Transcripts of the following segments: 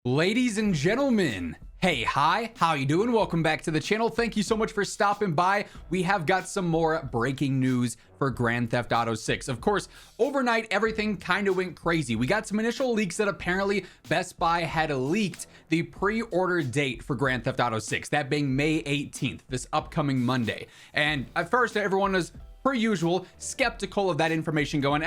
Ladies and gentlemen, hey, hi, how you doing? Welcome back to the channel. Thank you so much for stopping by. We have got some more breaking news for Grand Theft Auto 6. Of course, overnight, everything kind of went crazy. We got some initial leaks that apparently Best Buy had leaked the pre-order date for Grand Theft Auto 6, that being May 18th, this upcoming Monday. And at first, everyone was, per usual, skeptical of that information, going,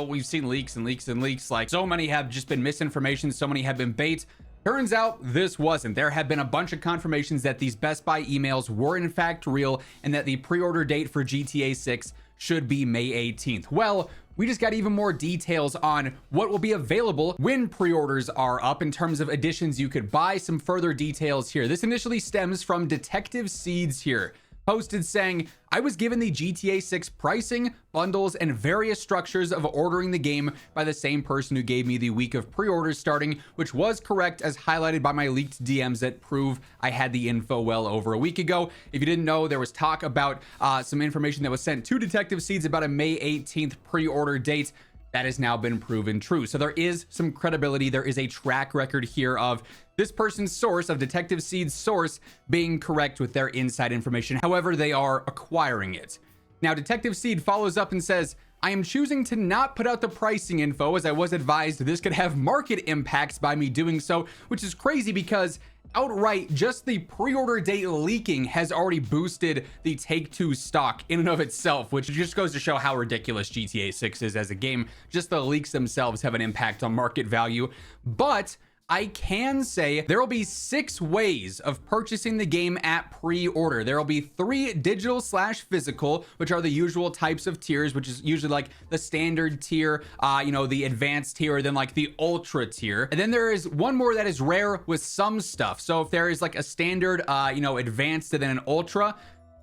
we've seen leaks and leaks and leaks. Like, so many have just been misinformation, so many have been bait. Turns out this wasn't. There have been a bunch of confirmations that these Best Buy emails were in fact real and that the pre-order date for GTA 6 should be May 18th. Well, we just got even more details on what will be available when pre-orders are up in terms of editions you could buy. Some further details here. This initially stems from Detective Seeds here. Posted saying, I was given the GTA 6 pricing, bundles, and various structures of ordering the game by the same person who gave me the week of pre-orders starting, which was correct as highlighted by my leaked DMs that prove I had the info well over a week ago. If you didn't know, there was talk about some information that was sent to Detective Seeds about a May 18th pre-order date. That has now been proven true. So there is some credibility. There is a track record here of this person's source, of Detective Seeds' source, being correct with their inside information. However, they are acquiring it. Now, Detective Seed follows up and says, I am choosing to not put out the pricing info as I was advised this could have market impacts by me doing so, which is crazy because outright, just the pre-order date leaking has already boosted the Take-Two stock in and of itself, which just goes to show how ridiculous GTA 6 is as a game. Just the leaks themselves have an impact on market value. But I can say there will be 6 ways of purchasing the game at pre-order. There will be 3 digital/physical, which are the usual types of tiers, which is usually like the standard tier, the advanced tier, then like the ultra tier. And then there is one more that is rare with some stuff. So if there is like a standard, advanced and then an ultra,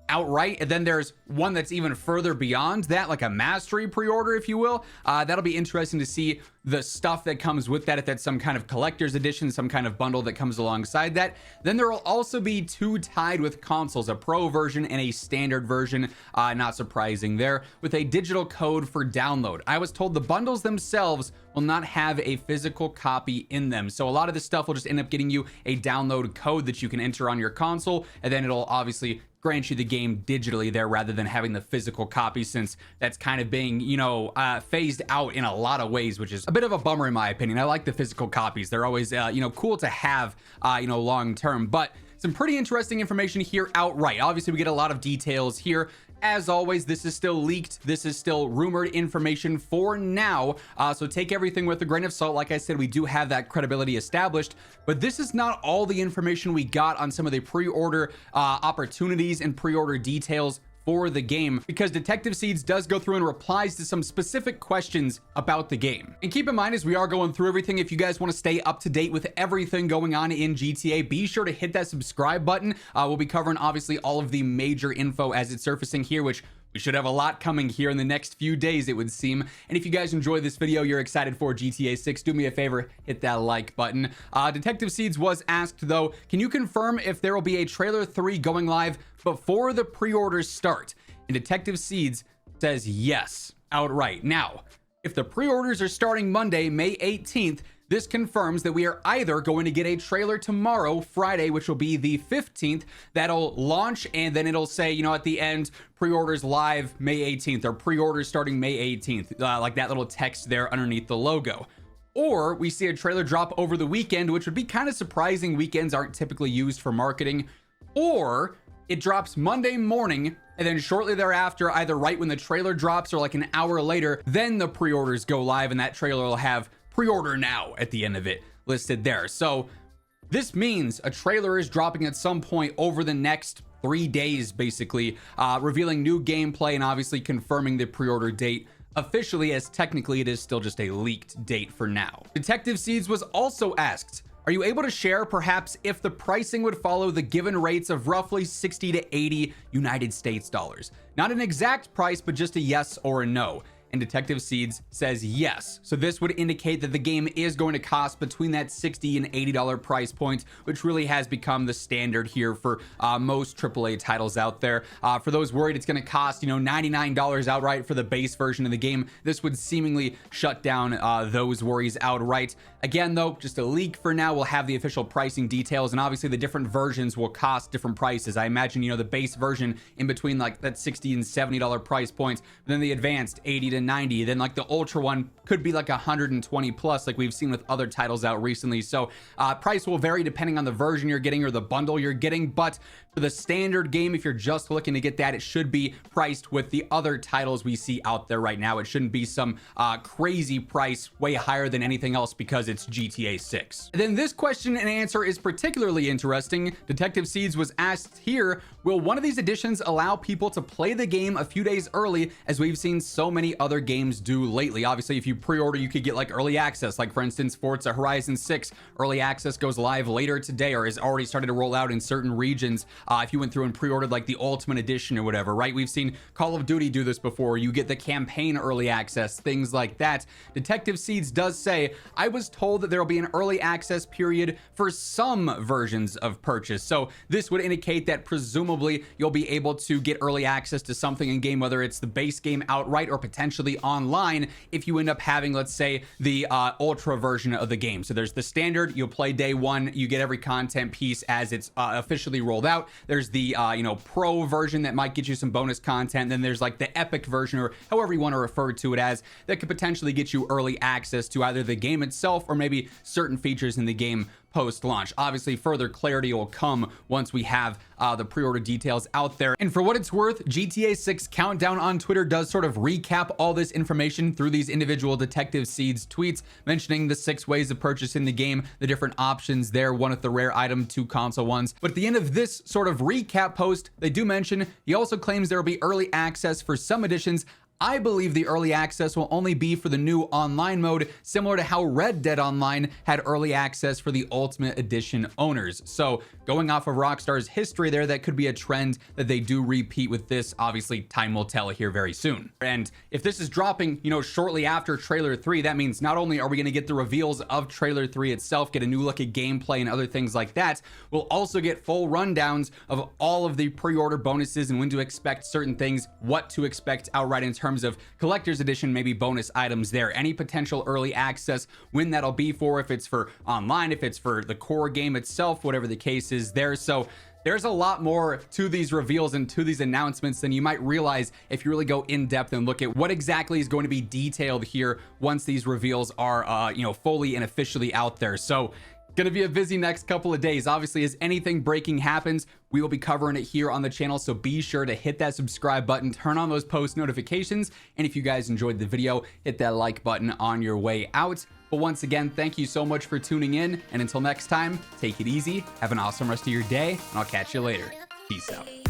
outright, and then there's one that's even further beyond that, like a mastery pre-order, if you will. That'll be interesting to see the stuff that comes with that, if that's some kind of collector's edition, some kind of bundle that comes alongside that. Then there will also be 2 tied with consoles, a pro version and a standard version, not surprising there, with a digital code for download. I was told the bundles themselves will not have a physical copy in them, so a lot of this stuff will just end up getting you a download code that you can enter on your console, and then it'll obviously grant you the game digitally there rather than having the physical copy, since that's kind of being, phased out in a lot of ways, which is a bit of a bummer in my opinion. I like the physical copies. They're always, cool to have, long term, but some pretty interesting information here outright. Obviously, we get a lot of details here. As always, this is still leaked. This is still rumored information for now. So take everything with a grain of salt. Like I said, we do have that credibility established, but this is not all the information we got on some of the pre-order opportunities and pre-order details for the game, because Detective Seeds does go through and replies to some specific questions about the game. And keep in mind, as we are going through everything, if you guys want to stay up to date with everything going on in GTA, be sure to hit that subscribe button. We'll be covering obviously all of the major info as it's surfacing here, which we should have a lot coming here in the next few days, it would seem. And if you guys enjoy this video, you're excited for GTA 6, do me a favor, hit that like button. Detective Seeds was asked though, can you confirm if there will be a trailer 3 going live before the pre-orders start? And Detective Seeds says yes, outright. Now, if the pre-orders are starting Monday, May 18th, this confirms that we are either going to get a trailer tomorrow, Friday, which will be the 15th, that'll launch, and then it'll say, at the end, pre-orders live May 18th, or pre-orders starting May 18th, like that little text there underneath the logo. Or we see a trailer drop over the weekend, which would be kind of surprising. Weekends aren't typically used for marketing. Or it drops Monday morning, and then shortly thereafter, either right when the trailer drops or like an hour later, then the pre-orders go live, and that trailer will have pre-order now at the end of it listed there. So this means a trailer is dropping at some point over the next 3 days, basically, revealing new gameplay and obviously confirming the pre-order date officially, as technically it is still just a leaked date for now. Detective Seeds was also asked, are you able to share perhaps if the pricing would follow the given rates of roughly 60 to 80 United States dollars? Not an exact price, but just a yes or a no. and Detective Seeds says yes. So this would indicate that the game is going to cost between that $60 and $80 price point, which really has become the standard here for most AAA titles out there. For those worried it's going to cost, $99 outright for the base version of the game, this would seemingly shut down those worries outright. Again, though, just a leak for now. We'll have the official pricing details, and obviously the different versions will cost different prices. I imagine, the base version in between like that $60 and $70 price points, but then the advanced $80 to $90, then like the ultra one could be like $120 plus, like we've seen with other titles out recently. So price will vary depending on the version you're getting or the bundle you're getting, but for the standard game, if you're just looking to get that, it should be priced with the other titles we see out there right now. It shouldn't be some crazy price way higher than anything else because it's GTA 6. And then this question and answer is particularly interesting. Detective Seeds was asked here, will one of these editions allow people to play the game a few days early, as we've seen so many other games do lately? Obviously, if you pre-order, you could get like early access, like for instance, Forza Horizon 6 early access goes live later today or is already started to roll out in certain regions. If you went through and pre-ordered like the Ultimate Edition or whatever, right? We've seen Call of Duty do this before. You get the campaign early access, things like that. Detective Seeds does say, I was told that there will be an early access period for some versions of purchase. So this would indicate that presumably you'll be able to get early access to something in game, whether it's the base game outright or potentially online, if you end up having, let's say, the ultra version of the game. So there's the standard, you'll play day one, you get every content piece as it's officially rolled out. There's the pro version that might get you some bonus content. Then there's like the epic version, or however you want to refer to it as, that could potentially get you early access to either the game itself or maybe certain features in the game post-launch. Obviously, further clarity will come once we have the pre-order details out there. And for what it's worth, GTA 6 Countdown on Twitter does sort of recap all this information through these individual Detective Seeds tweets, mentioning the 6 ways of purchasing the game, the different options there, one with the rare item, 2 console ones. But at the end of this sort of recap post, they do mention he also claims there will be early access for some editions. I believe the early access will only be for the new online mode, similar to how Red Dead Online had early access for the Ultimate Edition owners. So going off of Rockstar's history there, that could be a trend that they do repeat with this. Obviously, time will tell here very soon. And if this is dropping, shortly after Trailer 3, that means not only are we going to get the reveals of Trailer 3 itself, get a new look at gameplay and other things like that, we'll also get full rundowns of all of the pre-order bonuses and when to expect certain things, what to expect outright in terms of collector's edition, maybe bonus items there, any potential early access, when that'll be for, if it's for online, if it's for the core game itself, whatever the case is there. So there's a lot more to these reveals and to these announcements than you might realize if you really go in depth and look at what exactly is going to be detailed here once these reveals are fully and officially out there. So gonna be a busy next couple of days. Obviously, as anything breaking happens, we will be covering it here on the channel, so be sure to hit that subscribe button, turn on those post notifications, and if you guys enjoyed the video, hit that like button on your way out. But once again, thank you so much for tuning in, and until next time, take it easy, have an awesome rest of your day, and I'll catch you later. Peace out.